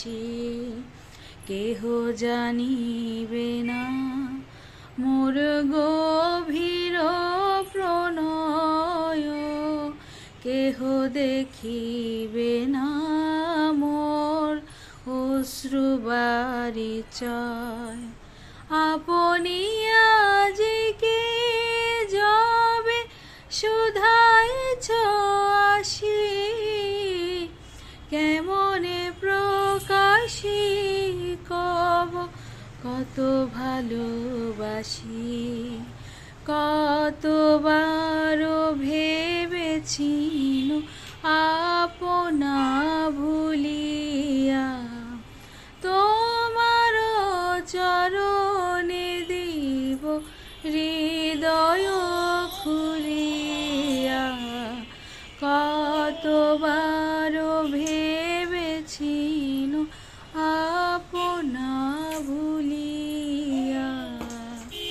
আসি, কেহ জানিবে না মোর গভীর প্রণয়, কেহ দেখিবে না মোর অশ্রুবারিচয়। আপনি আজিকে যবে শুধাইছ আসি, কেমনে প্রকাশি কব কত ভালোবাসি। কতবার ভেবেছি আপনা ভুলি,